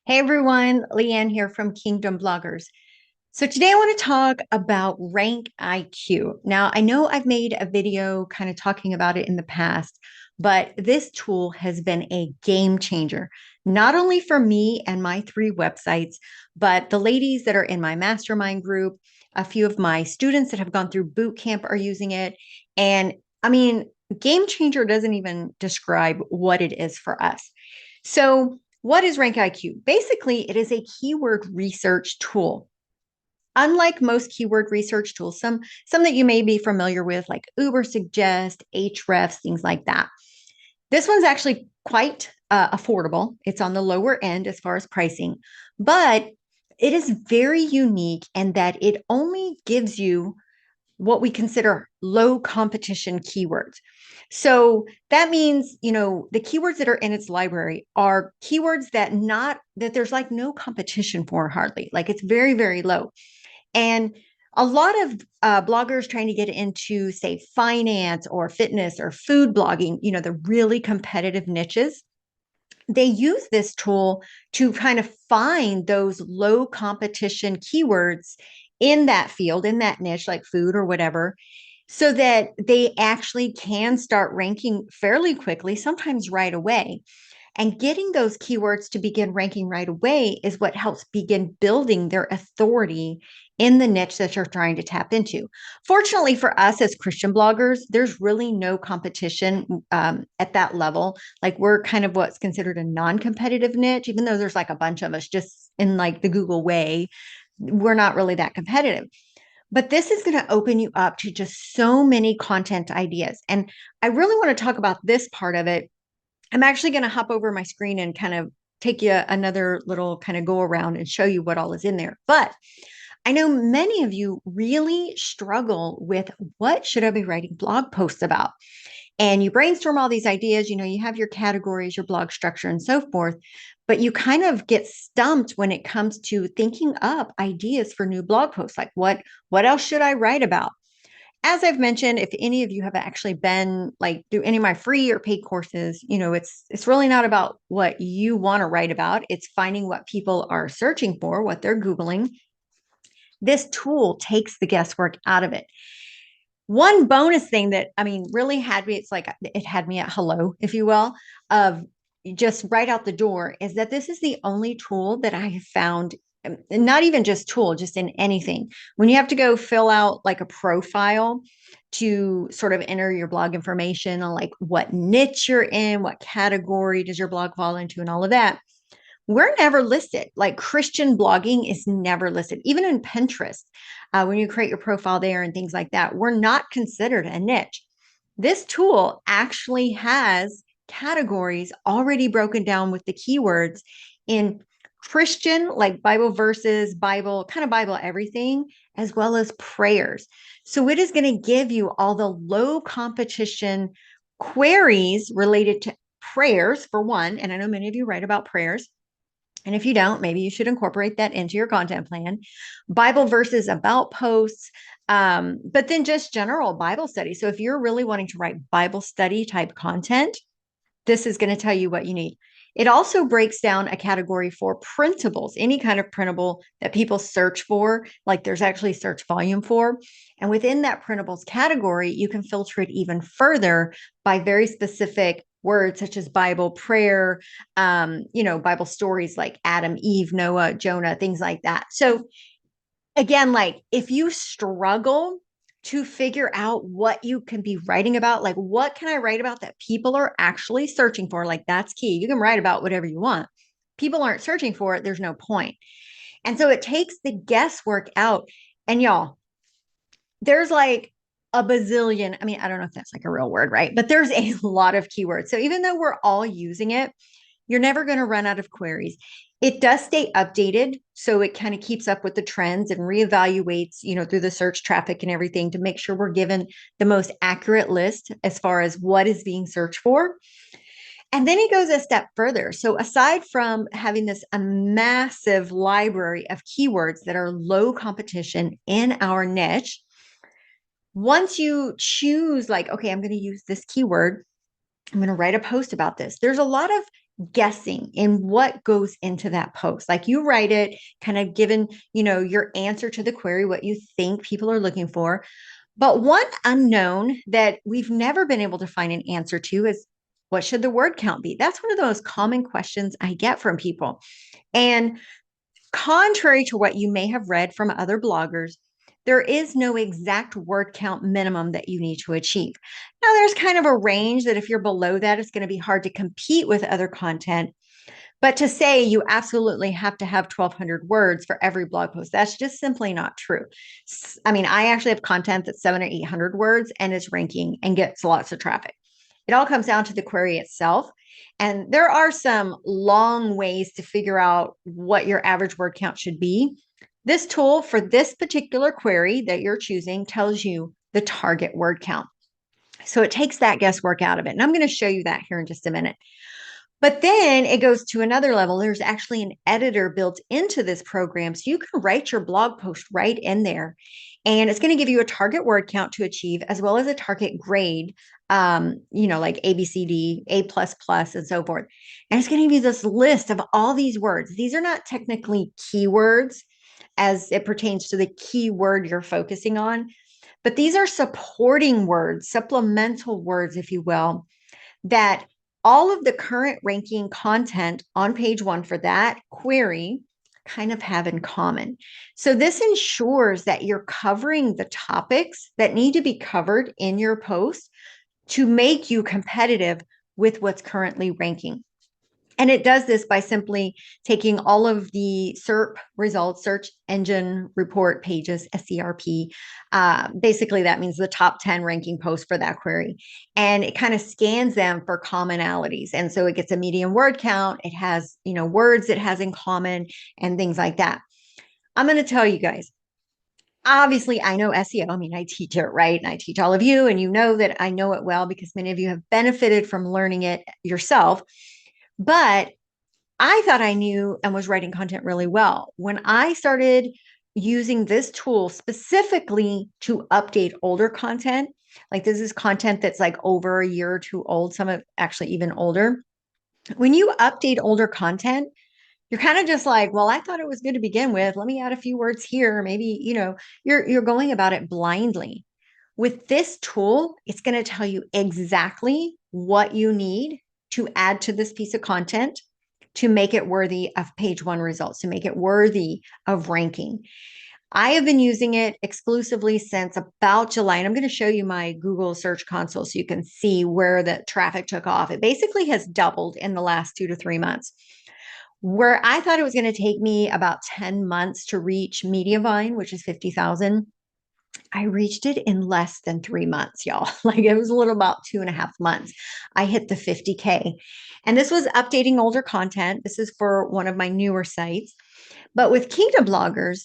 Hey everyone, Leanne here from Kingdom Bloggers. So today I want to talk about Rank IQ. Now, I know I've made a video kind of talking about it in the past, but this tool has been a game changer, not only for me and my three websites, but the ladies that are in my mastermind group, a few of my students that have gone through boot camp are using it. And I mean, game changer doesn't even describe what it is for us. So, what is RankIQ? Basically, it is a keyword research tool. Unlike most keyword research tools, some that you may be familiar with, like Ubersuggest, Ahrefs, things like that. This one's actually quite affordable. It's on the lower end as far as pricing, but it is very unique in that it only gives you what we consider low competition keywords. So that means, the keywords that are in its library are keywords that there's like no competition for hardly. Like it's very, very low. And a lot of bloggers trying to get into, say, finance or fitness or food blogging, the really competitive niches, they use this tool to kind of find those low competition keywords in that field, in that niche, like food or whatever, so that they actually can start ranking fairly quickly, sometimes right away. And getting those keywords to begin ranking right away is what helps begin building their authority in the niche that you're trying to tap into. Fortunately for us as Christian bloggers, there's really no competition at that level. Like we're kind of what's considered a non-competitive niche, even though there's like a bunch of us just in like the Google way, we're not really that competitive. But this is going to open you up to just so many content ideas. And I really want to talk about this part of it. I'm actually going to hop over my screen and kind of take you another little kind of go around and show you what all is in there. But I know many of you really struggle with what should I be writing blog posts about? And you brainstorm all these ideas, you have your categories, your blog structure, and so forth. But you kind of get stumped when it comes to thinking up ideas for new blog posts. Like what else should I write about? As I've mentioned, if any of you have actually been like through any of my free or paid courses, it's really not about what you want to write about. It's finding what people are searching for, what they're Googling. This tool takes the guesswork out of it. One bonus thing that I mean really had me, it's like it had me at hello, if you will, of just right out the door, is that this is the only tool that I have found, not even just tool, just in anything. When you have to go fill out like a profile to sort of enter your blog information on like what niche you're in, what category does your blog fall into, and all of that, we're never listed. Like Christian blogging is never listed, even in Pinterest. When you create your profile there and things like that, we're not considered a niche. This tool actually has categories already broken down with the keywords in Christian, like Bible verses, Bible, kind of Bible everything, as well as prayers. So it is going to give you all the low competition queries related to prayers, for one. And I know many of you write about prayers. And if you don't, maybe you should incorporate that into your content plan. Bible verses about posts, but then just general Bible study. So if you're really wanting to write Bible study type content, this is going to tell you what you need. It also breaks down a category for printables, any kind of printable that people search for, like there's actually search volume for. And within that printables category, you can filter it even further by very specific words such as Bible, prayer, Bible stories like Adam, Eve, Noah, Jonah, things like that. So again, like if you struggle to figure out what you can be writing about, like what can I write about that people are actually searching for? Like that's key. You can write about whatever you want. People aren't searching for it. There's no point. And so it takes the guesswork out. And y'all, there's like a bazillion. I mean, I don't know if that's like a real word, right? But there's a lot of keywords. So even though we're all using it, you're never going to run out of queries. It does stay updated, so it kind of keeps up with the trends and reevaluates, through the search traffic and everything to make sure we're given the most accurate list as far as what is being searched for. And then he goes a step further. So aside from having this a massive library of keywords that are low competition in our niche, once you choose like, okay, I'm going to use this keyword, I'm going to write a post about this. There's a lot of guessing in what goes into that post. Like you write it, kind of given, your answer to the query, what you think people are looking for. But one unknown that we've never been able to find an answer to is what should the word count be? That's one of the most common questions I get from people. And contrary to what you may have read from other bloggers, there is no exact word count minimum that you need to achieve. Now, there's kind of a range that if you're below that, it's going to be hard to compete with other content. But to say you absolutely have to have 1,200 words for every blog post, that's just simply not true. I mean, I actually have content that's 700 or 800 words and it's ranking and gets lots of traffic. It all comes down to the query itself. And there are some long ways to figure out what your average word count should be. This tool for this particular query that you're choosing tells you the target word count. So it takes that guesswork out of it. And I'm going to show you that here in just a minute. But then it goes to another level. There's actually an editor built into this program. So you can write your blog post right in there. And it's going to give you a target word count to achieve, as well as a target grade, like A, B, C, D, A++, and so forth. And it's going to give you this list of all these words. These are not technically keywords as it pertains to the keyword you're focusing on, but these are supporting words, supplemental words, if you will, that all of the current ranking content on page one for that query kind of have in common. So this ensures that you're covering the topics that need to be covered in your post to make you competitive with what's currently ranking. And it does this by simply taking all of the SERP results, search engine report pages, SERP. Basically, that means the top 10 ranking posts for that query. And it kind of scans them for commonalities. And so it gets a median word count. It has, words it has in common and things like that. I'm going to tell you guys, obviously, I know SEO. I mean, I teach it, right? And I teach all of you, and you know that I know it well because many of you have benefited from learning it yourself. But I thought I knew and was writing content really well. When I started using this tool specifically to update older content, like this is content that's like over a year or two old, some of actually even older. When you update older content, you're kind of just like, well, I thought it was good to begin with. Let me add a few words here. Maybe, you're going about it blindly. With this tool, it's going to tell you exactly what you need to add to this piece of content to make it worthy of page one results, to make it worthy of ranking. I have been using it exclusively since about July, and I'm going to show you my Google Search Console so you can see where the traffic took off. It basically has doubled in the last 2 to 3 months. Where I thought it was going to take me about 10 months to reach Mediavine, which is 50,000, I reached it in less than 3 months, y'all. Like it was a little about 2.5 months. I hit the 50K. And this was updating older content. This is for one of my newer sites. But with Kingdom Bloggers,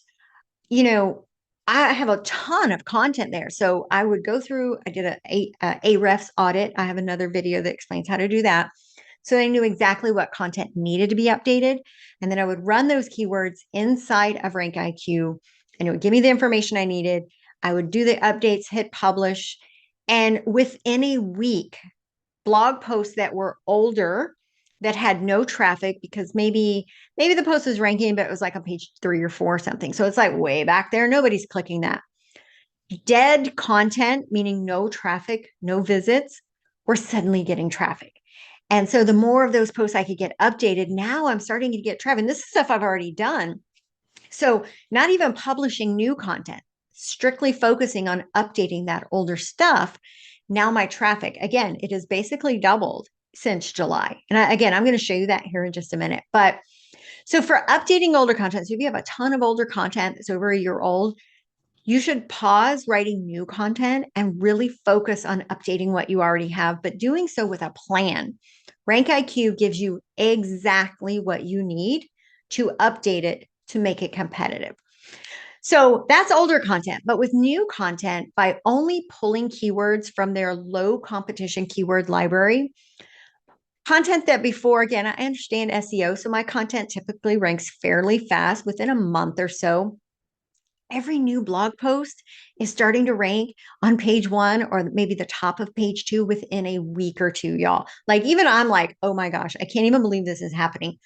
you know, I have a ton of content there. So I would go through, I did a refs audit. I have another video that explains how to do that. So I knew exactly what content needed to be updated. And then I would run those keywords inside of RankIQ and it would give me the information I needed. I would do the updates, hit publish. And within a week, blog posts that were older that had no traffic because maybe the post was ranking, but it was like on page 3 or 4 or something. So it's like way back there. Nobody's clicking that. Dead content, meaning no traffic, no visits, were suddenly getting traffic. And so the more of those posts I could get updated, now I'm starting to get traffic. And this is stuff I've already done. So not even publishing new content, strictly focusing on updating that older stuff. Now my traffic, again, it has basically doubled since July. And I'm going to show you that here in just a minute. But so for updating older content, so if you have a ton of older content that's over a year old, you should pause writing new content and really focus on updating what you already have, but doing so with a plan. RankIQ gives you exactly what you need to update it to make it competitive. So that's older content, but with new content, by only pulling keywords from their low competition keyword library, content that before, again, I understand SEO, so my content typically ranks fairly fast within a month or so. every new blog post is starting to rank on page one or maybe the top of page two within a week or two, y'all. Like, even I'm like, oh my gosh, I can't even believe this is happening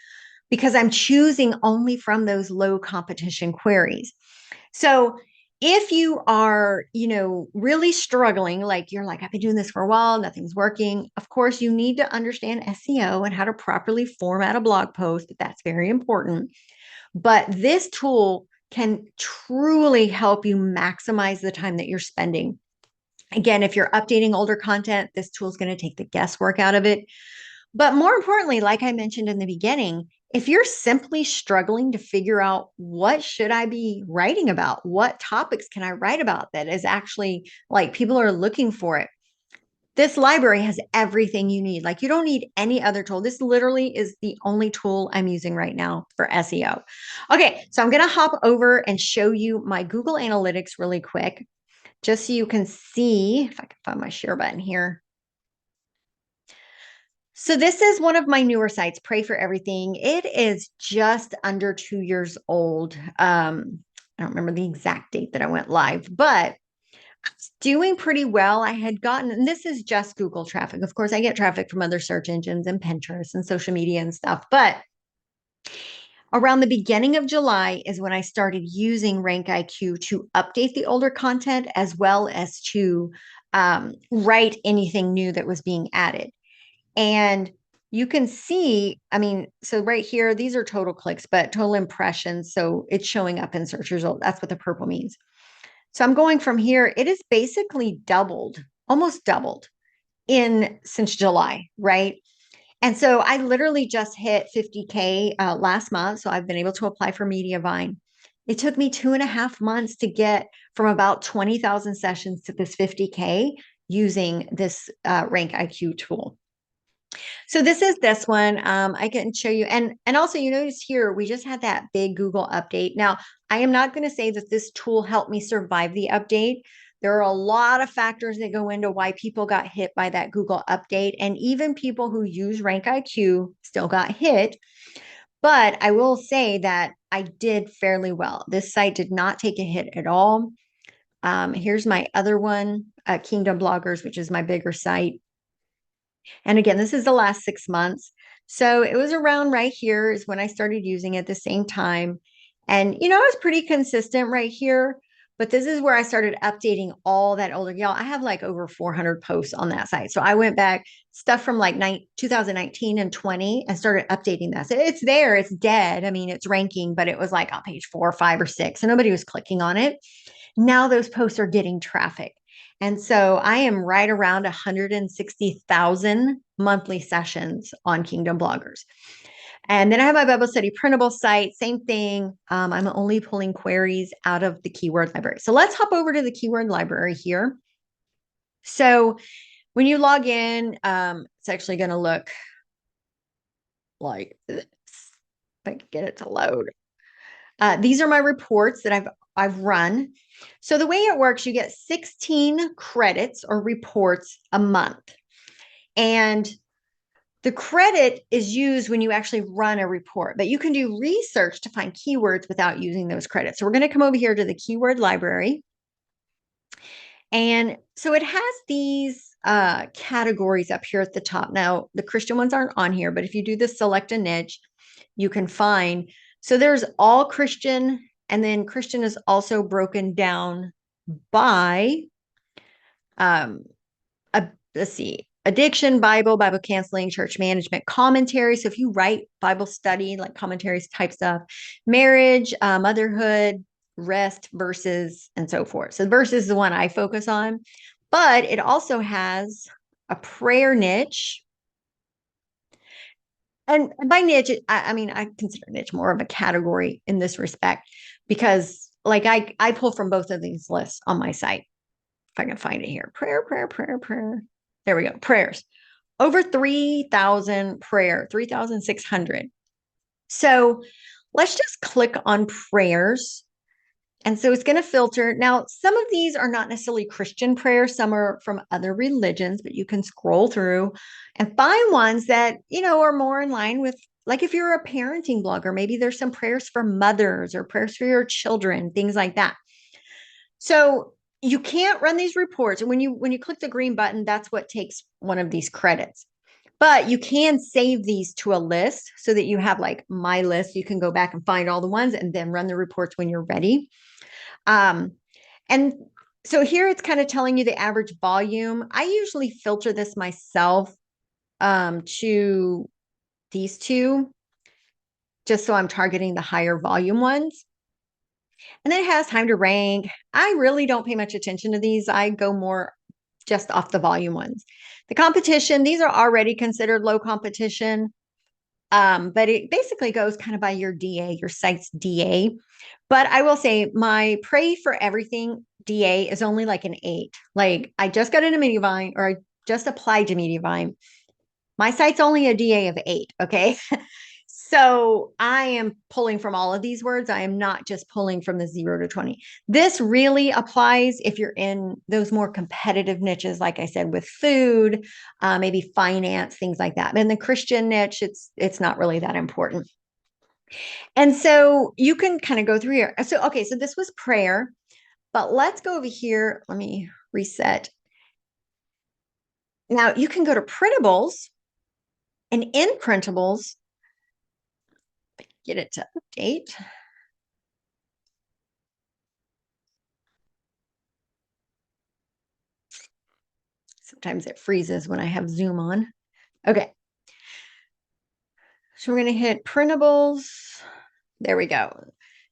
because I'm choosing only from those low competition queries. So if you are, really struggling, like you're like, I've been doing this for a while, nothing's working. Of course, you need to understand SEO and how to properly format a blog post. That's very important. But this tool can truly help you maximize the time that you're spending. Again, if you're updating older content, this tool is going to take the guesswork out of it. But more importantly, like I mentioned in the beginning, if you're simply struggling to figure out what should I be writing about, what topics can I write about that is actually like people are looking for it, this library has everything you need. Like, you don't need any other tool. This literally is the only tool I'm using right now for SEO. Okay, so I'm going to hop over and show you my Google Analytics really quick, just so you can see if I can find my share button here. So this is one of my newer sites, Pray for Everything. It is just under 2 years old. I don't remember the exact date that I went live, but it's doing pretty well. I had gotten, and this is just Google traffic. Of course, I get traffic from other search engines and Pinterest and social media and stuff. But around the beginning of July is when I started using RankIQ to update the older content as well as to write anything new that was being added. And you can see, I mean, so right here, these are total clicks, but total impressions. So it's showing up in search results. That's what the purple means. So I'm going from here. It is basically doubled, almost doubled in since July, right? And so I literally just hit 50K last month. So I've been able to apply for Mediavine. It took me 2.5 months to get from about 20,000 sessions to this 50K using this Rank IQ tool. So this is this one. I can show you. And also, you notice here, we just had that big Google update. Now, I am not going to say that this tool helped me survive the update. There are a lot of factors that go into why people got hit by that Google update. And even people who use RankIQ still got hit. But I will say that I did fairly well. This site did not take a hit at all. Here's my other one, Kingdom Bloggers, which is my bigger site. And again, this is the last 6 months. So it was around right here is when I started using it at the same time. And, I was pretty consistent right here. But this is where I started updating all that older, y'all. I have like over 400 posts on that site. So I went back stuff from like 2019 and 20 and started updating that. So it's there, it's dead. I mean, it's ranking, but it was like on page 4 or 5 or 6. So nobody was clicking on it. Now those posts are getting traffic. And so I am right around 160,000 monthly sessions on Kingdom Bloggers. And then I have my Bible study printable site, same thing. I'm only pulling queries out of the keyword library. So let's hop over to the keyword library here. So when you log in, it's actually going to look like this. If I can get it to load. These are my reports that I've run. So the way it works, you get 16 credits or reports a month. And the credit is used when you actually run a report, but you can do research to find keywords without using those credits. So we're going to come over here to the keyword library. And so it has these categories up here at the top. Now, the Christian ones aren't on here, but if you do the select a niche, you can find. So there's all Christian, and then Christian is also broken down by, let's see, addiction, Bible counseling, church management, commentary. So if you write Bible study, like commentaries type stuff, marriage, motherhood, rest, verses, and so forth. So verses is the one I focus on, but it also has a prayer niche. And by niche, I mean, I consider niche more of a category in this respect, because like I pull from both of these lists on my site. If I can find it here, prayer. There we go. Prayers. Over 3,000 prayer, 3,600. So let's just click on prayers. And so it's going to filter. Now, some of these are not necessarily Christian prayers. Some are from other religions, but you can scroll through and find ones that, are more in line with, like if you're a parenting blogger, maybe there's some prayers for mothers or prayers for your children, things like that. So you can't run these reports. And when you click the green button, that's what takes one of these credits. But you can save these to a list so that you have like my list. You can go back and find all the ones and then run the reports when you're ready. Um, and so here it's kind of telling you the average volume. I usually filter this myself to these two, just so I'm targeting the higher volume ones. And then it has time to rank. I really don't pay much attention to these. I go more just off the volume ones. The competition, these are already considered low competition. But it basically goes kind of by your DA, your site's DA. But I will say my pray for everything DA is only like an 8. Like I just got into Mediavine or I just applied to Mediavine. My site's only a DA of 8. Okay. So I am pulling from all of these words. I am not just pulling from the 0 to 20. This really applies if you're in those more competitive niches, like I said, with food, maybe finance, things like that. But in the Christian niche, it's not really that important. And so you can kind of go through here. So, okay, so this was prayer, but let's go over here. Let me reset. Now you can go to printables, and in printables, get it to update. Sometimes it freezes when I have Zoom on. Okay. So we're going to hit printables. There we go.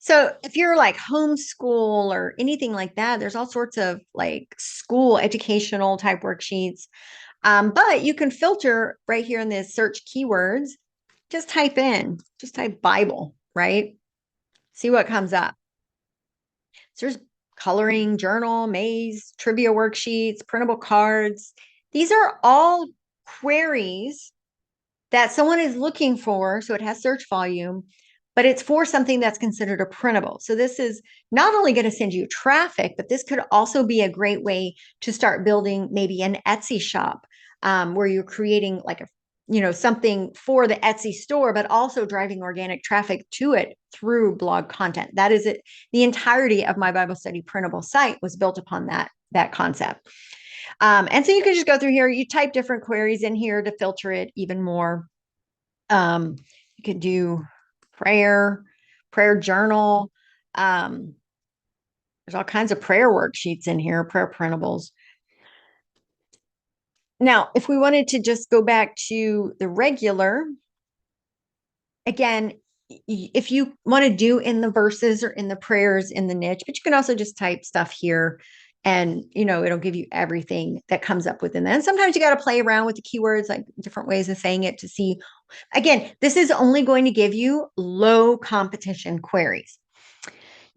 So if you're like homeschool or anything like that, there's all sorts of like school educational type worksheets. But you can filter right here in this search keywords. Just type Bible, right? See what comes up. So there's coloring, journal, maze, trivia worksheets, printable cards. These are all queries that someone is looking for. So it has search volume, but it's for something that's considered a printable. So this is not only going to send you traffic, but this could also be a great way to start building maybe an Etsy shop where you're creating like something for the Etsy store, but also driving organic traffic to it through blog content. That is it. The entirety of my Bible study printable site was built upon that concept. And so you can just go through here, you type different queries in here to filter it even more. You could do prayer journal. There's all kinds of prayer worksheets in here, prayer printables. Now, if we wanted to just go back to the regular, again, if you want to do in the verses or in the prayers in the niche, but you can also just type stuff here and it'll give you everything that comes up within that. And sometimes you got to play around with the keywords, like different ways of saying it to see. Again, this is only going to give you low competition queries.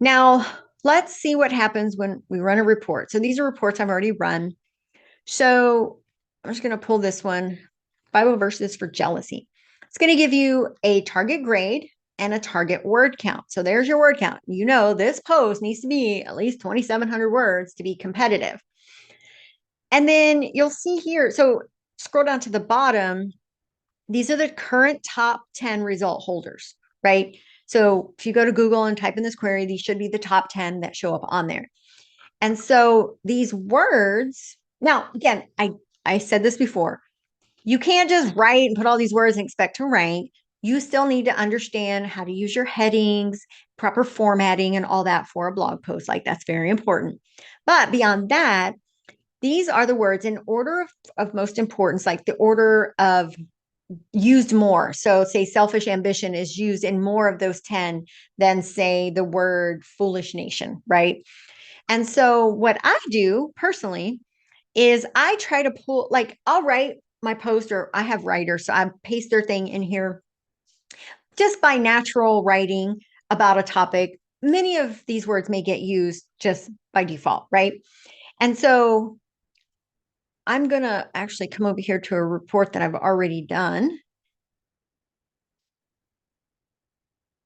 Now, let's see what happens when we run a report. So these are reports I've already run. So I'm just going to pull this one, Bible verses for jealousy. It's going to give you a target grade and a target word count. So there's your word count. This post needs to be at least 2,700 words to be competitive. And then you'll see here, so scroll down to the bottom. These are the current top 10 result holders, right? So if you go to Google and type in this query, these should be the top 10 that show up on there. And so these words, now again, I said this before, you can't just write and put all these words and expect to rank. You still need to understand how to use your headings, proper formatting, and all that for a blog post. Like that's very important. But beyond that, these are the words in order of most importance, like the order of used more. So say selfish ambition is used in more of those 10 than say the word foolish nation, right? And so what I do personally is I try to pull, like I'll write my post, or I have writers, so I paste their thing in here just by natural writing about a topic. Many of these words may get used just by default, right? And so I'm going to actually come over here to a report that I've already done.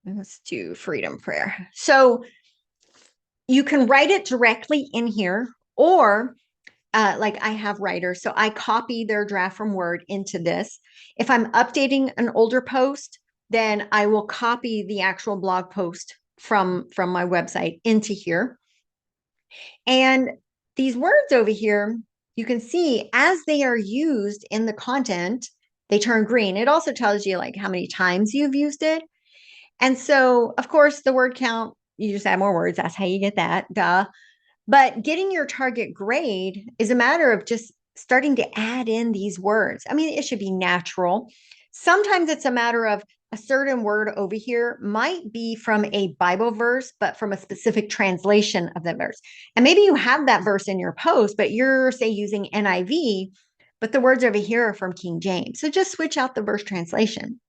Let's do freedom prayer. So you can write it directly in here, or like I have writers, so I copy their draft from Word into this. If I'm updating an older post, then I will copy the actual blog post from my website into here. And these words over here, you can see as they are used in the content, they turn green. It also tells you like how many times you've used it. And so, of course, the word count, you just add more words. That's how you get that. Duh. But getting your target grade is a matter of just starting to add in these words. I mean, it should be natural. Sometimes it's a matter of a certain word over here might be from a Bible verse, but from a specific translation of that verse. And maybe you have that verse in your post, but you're, say, using NIV, but the words over here are from King James. So just switch out the verse translation.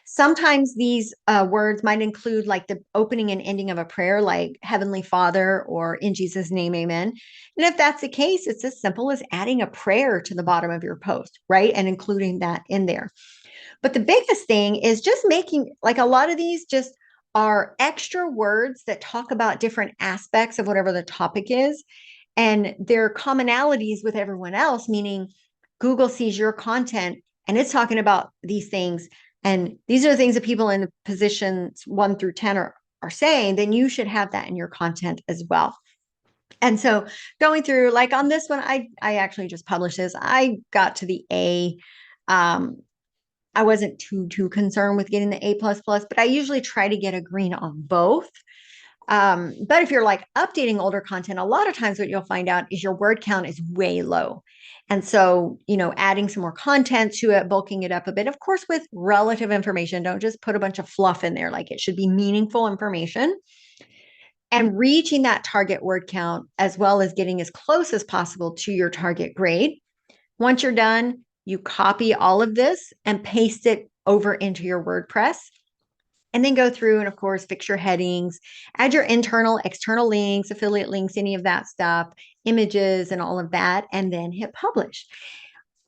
Sometimes these words might include like the opening and ending of a prayer, like Heavenly Father or in Jesus' name, amen. And if that's the case, it's as simple as adding a prayer to the bottom of your post, right? And including that in there. But the biggest thing is just making like a lot of these just are extra words that talk about different aspects of whatever the topic is. And their commonalities with everyone else, meaning Google sees your content and it's talking about these things. And these are the things that people in the positions 1 through 10 are saying, then you should have that in your content as well. And so going through like on this one, I actually just published this. I got to the A. I wasn't too concerned with getting the A plus plus, but I usually try to get a green on both. But if you're like updating older content, a lot of times what you'll find out is your word count is way low. And so, adding some more content to it, bulking it up a bit, of course, with relative information. Don't just put a bunch of fluff in there. Like it should be meaningful information and reaching that target word count as well as getting as close as possible to your target grade. Once you're done, you copy all of this and paste it over into your WordPress. And then go through and, of course, fix your headings, add your internal, external links, affiliate links, any of that stuff, images, and all of that, and then hit publish.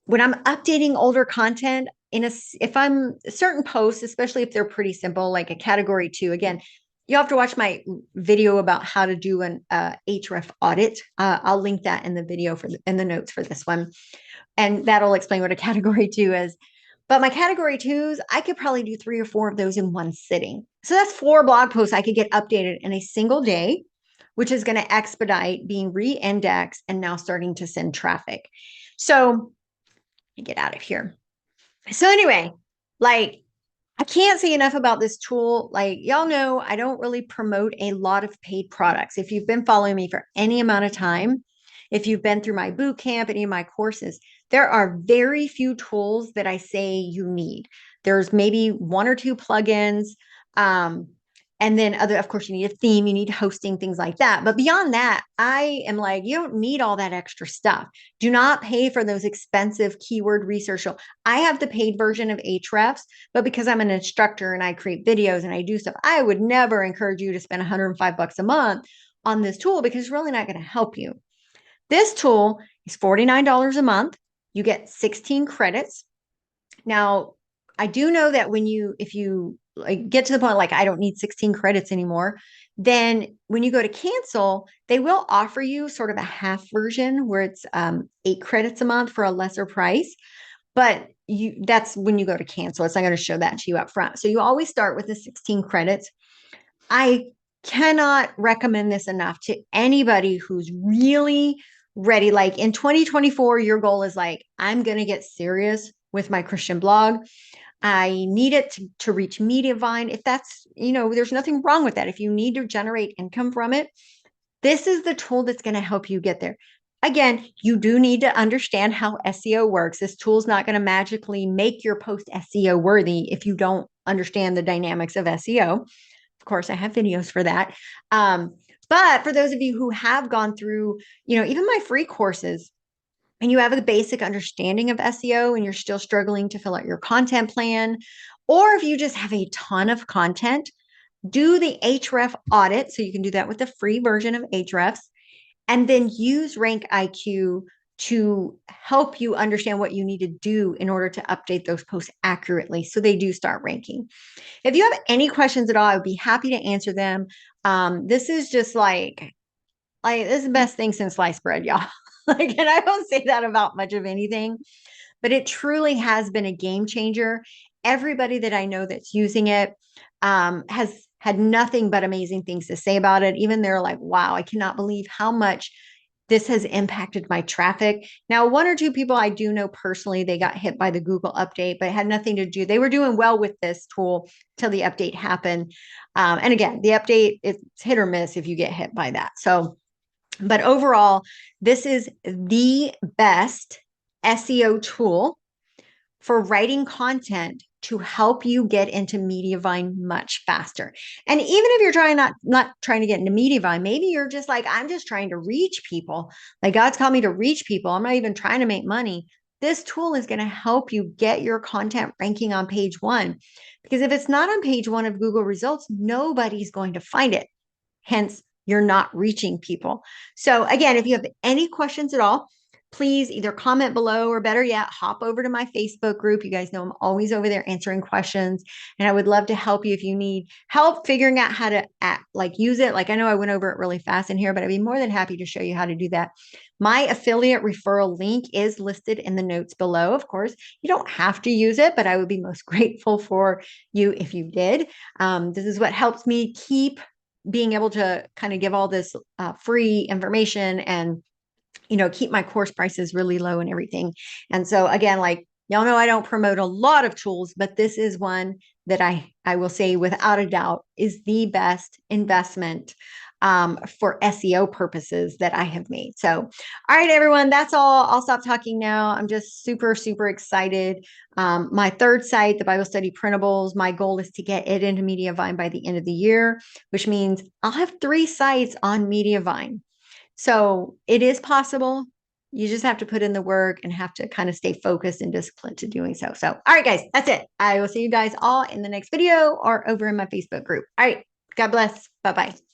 When I'm updating older content, if I'm certain posts, especially if they're pretty simple, like a category 2, again, you have to watch my video about how to do an href audit. I'll link that in the video in the notes for this one, and that'll explain what a category 2 is. But my category 2s, I could probably do 3 or 4 of those in one sitting. So that's 4 blog posts I could get updated in a single day, which is going to expedite being re-indexed and now starting to send traffic. So let me get out of here. So anyway, like I can't say enough about this tool. Like y'all know, I don't really promote a lot of paid products. If you've been following me for any amount of time, if you've been through my boot camp, any of my courses, there are very few tools that I say you need. There's maybe 1 or 2 plugins. And then of course, you need a theme, you need hosting, things like that. But beyond that, I am like, you don't need all that extra stuff. Do not pay for those expensive keyword research. I have the paid version of Ahrefs, but because I'm an instructor and I create videos and I do stuff, I would never encourage you to spend $105 a month on this tool because it's really not going to help you. This tool is $49 a month. You get 16 credits. Now, I do know that if you like get to the point like I don't need 16 credits anymore, then when you go to cancel, they will offer you sort of a half version where it's 8 credits a month for a lesser price. But that's when you go to cancel. It's not going to show that to you up front. So you always start with the 16 credits. I cannot recommend this enough to anybody who's really ready. Like in 2024, your goal is like, I'm going to get serious with my Christian blog. I need it to reach Mediavine. If that's, there's nothing wrong with that. If you need to generate income from it, this is the tool that's going to help you get there. Again, you do need to understand how SEO works. This tool is not going to magically make your post SEO worthy if you don't understand the dynamics of SEO. Of course, I have videos for that. But for those of you who have gone through, even my free courses, and you have a basic understanding of SEO and you're still struggling to fill out your content plan, or if you just have a ton of content, do the Href audit. So you can do that with the free version of Ahrefs, and then use RankIQ to help you understand what you need to do in order to update those posts accurately so they do start ranking. If you have any questions at all, I would be happy to answer them. This is just like this is the best thing since sliced bread, y'all. And I don't say that about much of anything, but it truly has been a game changer. Everybody that I know that's using it, has had nothing but amazing things to say about it. Even they're like, wow, I cannot believe how much this has impacted my traffic. Now, one or two people I do know personally, they got hit by the Google update, but it had nothing to do. They were doing well with this tool till the update happened. And again, the update, it's hit or miss if you get hit by that. So, but overall, this is the best SEO tool for writing content to help you get into Mediavine much faster. And even if you're trying not trying to get into Mediavine, maybe you're just like, I'm just trying to reach people. Like God's called me to reach people. I'm not even trying to make money. This tool is going to help you get your content ranking on page one. Because if it's not on page one of Google results, nobody's going to find it. Hence, you're not reaching people. So again, if you have any questions at all, please either comment below or better yet, hop over to my Facebook group. You guys know I'm always over there answering questions. And I would love to help you if you need help figuring out how to use it. Like I know I went over it really fast in here, but I'd be more than happy to show you how to do that. My affiliate referral link is listed in the notes below. Of course, you don't have to use it, but I would be most grateful for you if you did. This is what helps me keep being able to kind of give all this free information and keep my course prices really low and everything. And so again, like y'all know, I don't promote a lot of tools, but this is one that I will say without a doubt is the best investment for SEO purposes that I have made. So, all right, everyone, that's all. I'll stop talking now. I'm just super, super excited. My third site, the Bible Study Printables, my goal is to get it into Mediavine by the end of the year, which means I'll have 3 sites on Mediavine. So it is possible. You just have to put in the work and have to kind of stay focused and disciplined to doing so. So, all right, guys, that's it. I will see you guys all in the next video or over in my Facebook group. All right. God bless. Bye-bye.